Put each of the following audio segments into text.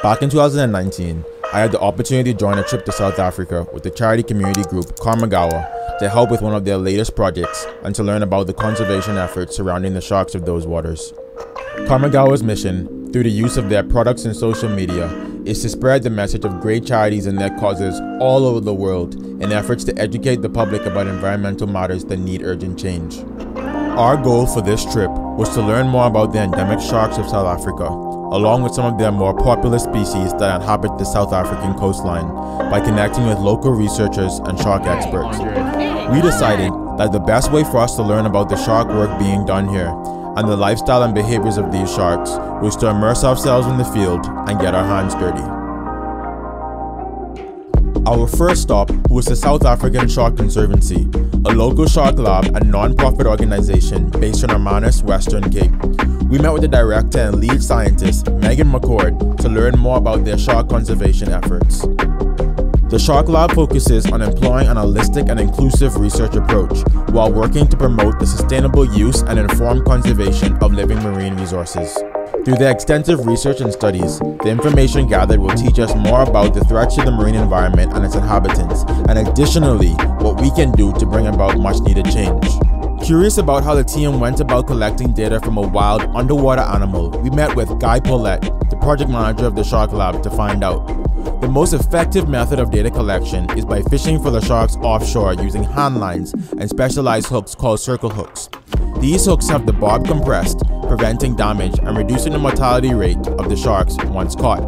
Back in 2019, I had the opportunity to join a trip to South Africa with the charity community group Karmagawa to help with one of their latest projects and to learn about the conservation efforts surrounding the sharks of those waters. Karmagawa's mission, through the use of their products and social media, is to spread the message of great charities and their causes all over the world in efforts to educate the public about environmental matters that need urgent change. Our goal for this trip was to learn more about the endemic sharks of South Africa, along with some of their more popular species that inhabit the South African coastline, by connecting with local researchers and shark experts. We decided that the best way for us to learn about the shark work being done here and the lifestyle and behaviors of these sharks was to immerse ourselves in the field and get our hands dirty. Our first stop was the South African Shark Conservancy, a local shark lab and non-profit organization based on Hermanus, Western Cape. We met with the director and lead scientist, Megan McCord, to learn more about their shark conservation efforts. The Shark Lab focuses on employing an holistic and inclusive research approach while working to promote the sustainable use and informed conservation of living marine resources. Through their extensive research and studies, the information gathered will teach us more about the threats to the marine environment and its inhabitants, and additionally, what we can do to bring about much needed change. Curious about how the team went about collecting data from a wild underwater animal, we met with Guy Paulette, the project manager of the Shark Lab, to find out. The most effective method of data collection is by fishing for the sharks offshore using hand lines and specialized hooks called circle hooks. These hooks have the barb compressed, preventing damage and reducing the mortality rate of the sharks once caught.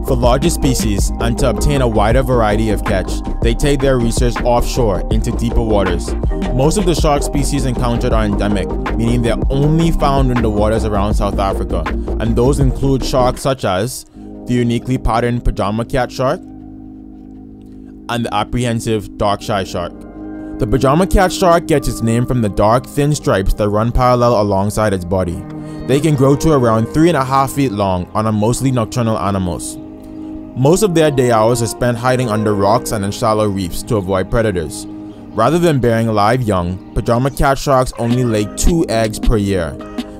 For larger species, and to obtain a wider variety of catch, they take their research offshore into deeper waters. Most of the shark species encountered are endemic, meaning they're only found in the waters around South Africa, and those include sharks such as the uniquely patterned pajama cat shark and the apprehensive dark shy shark. The pajama cat shark gets its name from the dark, thin stripes that run parallel alongside its body. They can grow to around 3.5 feet long and are mostly nocturnal animals. Most of their day hours are spent hiding under rocks and in shallow reefs to avoid predators. Rather than bearing live young, pajama cat sharks only lay 2 eggs per year.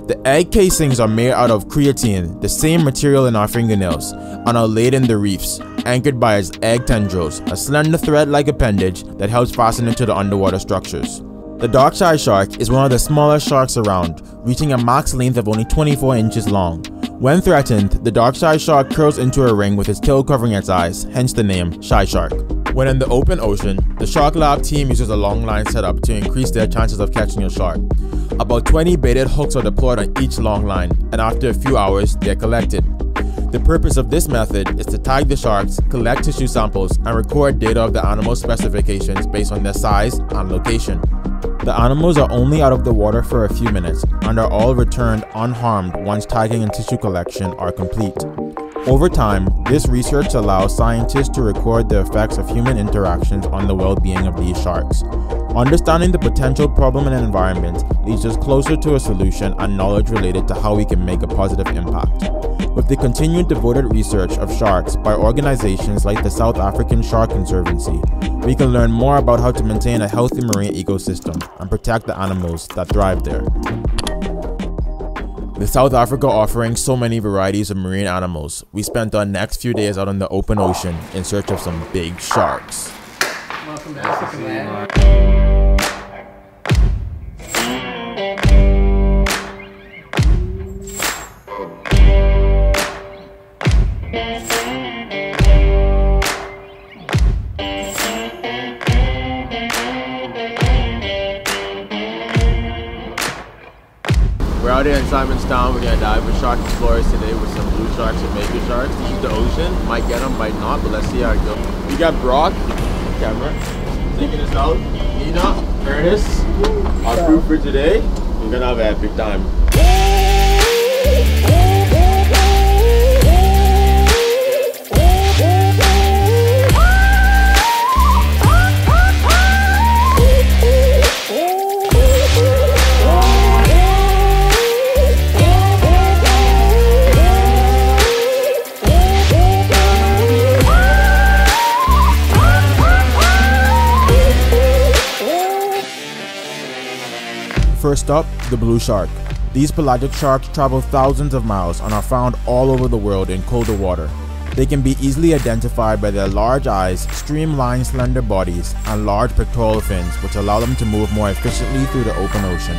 The egg casings are made out of creatine, the same material in our fingernails, and are laid in the reefs, anchored by its egg tendrils, a slender thread-like appendage that helps fasten into the underwater structures. The dark shy shark is one of the smallest sharks around, reaching a max length of only 24 inches long. When threatened, the dark shy shark curls into a ring with its tail covering its eyes, hence the name shy shark. When in the open ocean, the Shark Lab team uses a long line setup to increase their chances of catching a shark. About 20 baited hooks are deployed on each long line, and after a few hours, they are collected. The purpose of this method is to tag the sharks, collect tissue samples, and record data of the animal's specifications based on their size and location. The animals are only out of the water for a few minutes and are all returned unharmed once tagging and tissue collection are complete. Over time, this research allows scientists to record the effects of human interactions on the well-being of these sharks. Understanding the potential problem in an environment leads us closer to a solution and knowledge related to how we can make a positive impact. With the continued devoted research of sharks by organizations like the South African Shark Conservancy, we can learn more about how to maintain a healthy marine ecosystem and protect the animals that thrive there. With South Africa offering so many varieties of marine animals, we spent our next few days out in the open ocean in search of some big sharks. Welcome to Africa, man. We're out here in Simonstown. We're gonna dive with shark explorers today with some blue sharks and maple sharks. This is the ocean. Might get them, might not, but let's see how it goes. We got Brock, camera, taking us out. Nina, Ernest, our crew for today. We're gonna have an epic time. First up, the blue shark. These pelagic sharks travel thousands of miles and are found all over the world in colder water. They can be easily identified by their large eyes, streamlined slender bodies, and large pectoral fins, which allow them to move more efficiently through the open ocean.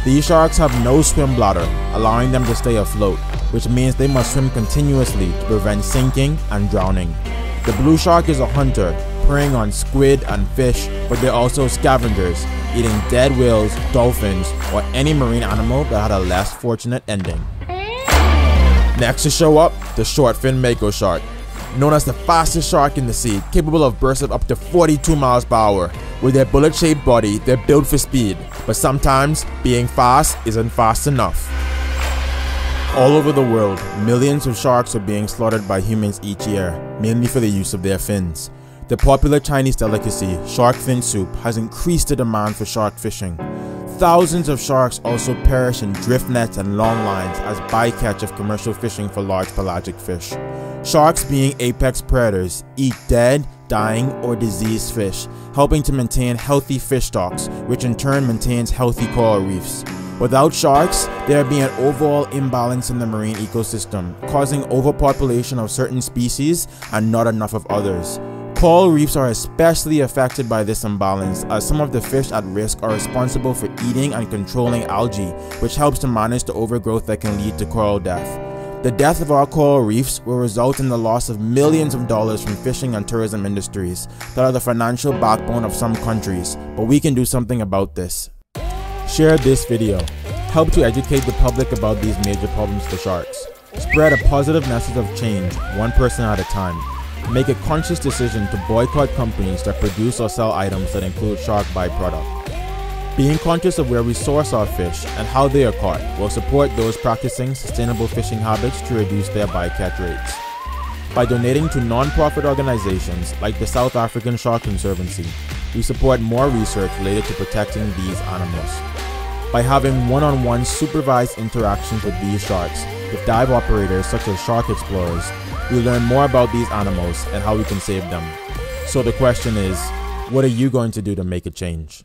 These sharks have no swim bladder, allowing them to stay afloat, which means they must swim continuously to prevent sinking and drowning. The blue shark is a hunter, preying on squid and fish, but they're also scavengers, eating dead whales, dolphins, or any marine animal that had a less fortunate ending. Next to show up, the short-fin mako shark. Known as the fastest shark in the sea, capable of bursts of up to 42 miles per hour. With their bullet-shaped body, they're built for speed, but sometimes being fast isn't fast enough. All over the world, millions of sharks are being slaughtered by humans each year, mainly for the use of their fins. The popular Chinese delicacy, shark fin soup, has increased the demand for shark fishing. Thousands of sharks also perish in drift nets and long lines as bycatch of commercial fishing for large pelagic fish. Sharks, being apex predators, eat dead, dying, or diseased fish, helping to maintain healthy fish stocks, which in turn maintains healthy coral reefs. Without sharks, there would be an overall imbalance in the marine ecosystem, causing overpopulation of certain species and not enough of others. Coral reefs are especially affected by this imbalance, as some of the fish at risk are responsible for eating and controlling algae, which helps to manage the overgrowth that can lead to coral death. The death of our coral reefs will result in the loss of millions of dollars from fishing and tourism industries that are the financial backbone of some countries, but we can do something about this. Share this video. Help to educate the public about these major problems for sharks. Spread a positive message of change, one person at a time. Make a conscious decision to boycott companies that produce or sell items that include shark byproduct. Being conscious of where we source our fish and how they are caught will support those practicing sustainable fishing habits to reduce their bycatch rates. By donating to non-profit organizations like the South African Shark Conservancy, we support more research related to protecting these animals. By having one-on-one supervised interactions with these sharks, with dive operators such as shark explorers, we learn more about these animals and how we can save them. So the question is, what are you going to do to make a change?